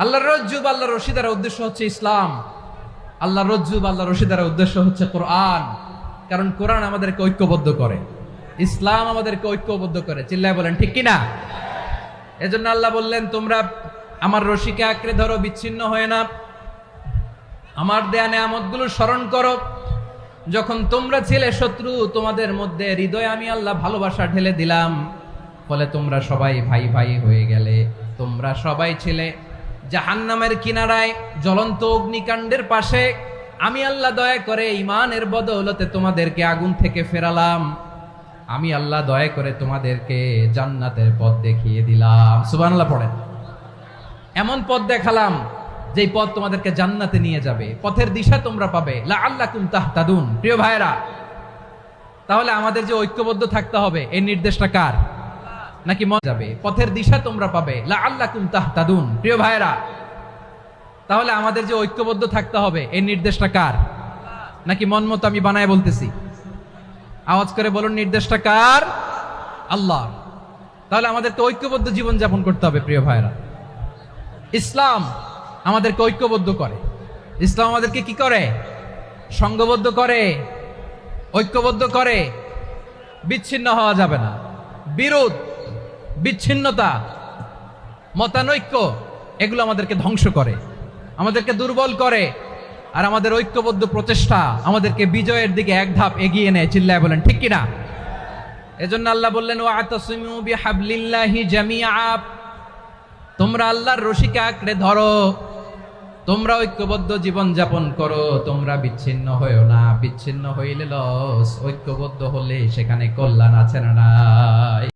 আল্লাহর রজ্জু বা আল্লাহর রশি দ্বারা উদ্দেশ্য হচ্ছে ইসলাম। আল্লাহর রজ্জু বা আল্লাহর রশি দ্বারা উদ্দেশ্য হচ্ছে কোরআন। কারণ কোরআন আমাদেরকে ঐক্যবদ্ধ করে, ইসলাম আমাদেরকে ঐক্যবদ্ধ করে। চিল্লায় বলেন ঠিক কিনা? এজন্য আল্লাহ বললেন, তোমরা আমার রশিকে আঁকড়ে ধরো, বিচ্ছিন্ন হয়ে না। আমার দেয়া নেয়ামতগুলো স্মরণ করো। যখন তোমরা ছিলে শত্রু, তোমাদের মধ্যে হৃদয়ে আমি আল্লাহ ভালোবাসা ঢেলে দিলাম, ফলে তোমরা সবাই ভাই ভাই হয়ে গেলে। তোমরা সবাই ছিলে জাহান্নামের কিনারায়, জ্বলন্ত অগ্নিকাণ্ডের পাশে। আমি আল্লাহ দয়া করে ঈমানের বদৌলতে তোমাদেরকে আগুন থেকে ফেরালাম। আমি আল্লাহ দয়া করে তোমাদেরকে জান্নাতের পথ দেখিয়ে দিলাম। সুবহানাল্লাহ পড়েন। এমন পথ দেখালাম যেই পথ তোমাদেরকে জান্নাতে নিয়ে যাবে, পথের দিশা তোমরা পাবে। লাআল্লাকুম তাহতাদুন। প্রিয় ভাইরা, তাহলে আমাদের যে ঐক্যবদ্ধ থাকতে হবে, এই নির্দেশটা কার? নাকি মন যাবে? পথের দিশা তোমরা পাবে। লাআল্লাকুম তাহতাদুন। প্রিয় ভাইরা, তাহলে আমাদের যে ঐক্যবদ্ধ থাকতে হবে, এই নির্দেশটা কার? নাকি মন মতো আমি বানায় বলতেছি? আওয়াজ করে বলুন, নির্দেশটা কার? আল্লাহ। তাহলে আমাদেরকে ঐক্যবদ্ধ জীবন যাপন করতে হবে। প্রিয় ভাইরা, ইসলাম আমাদেরকে ঐক্যবদ্ধ করে। ইসলাম আমাদেরকে কি করে? সংঘবদ্ধ করে, ঐক্যবদ্ধ করে। বিচ্ছিন্ন হওয়া যাবে না। বিরোধ, বিচ্ছিন্নতা, মতানৈক্য, এগুলো আমাদেরকে ধ্বংস করে, আমাদেরকে দুর্বল করে। আর আমাদের ঐক্যবদ্ধ প্রচেষ্টা আমাদেরকে বিজয়ের দিকে এক ধাপ এগিয়ে নেয়। চিল্লায় বলেন ঠিক কিনা? এজন্য আল্লাহ বললেন, ওয়াতাসিমু বিহাবলিল্লাহি জামিআ। তোমরা আল্লাহর রশিকে আঁকড়ে ধরো, তোমরা ঐক্যবদ্ধ জীবন যাপন করো, তোমরা বিচ্ছিন্ন হইও না। বিচ্ছিন্ন হইলে লস, ঐক্যবদ্ধ হলে সেখানে কল্যাণ আছে না নাই?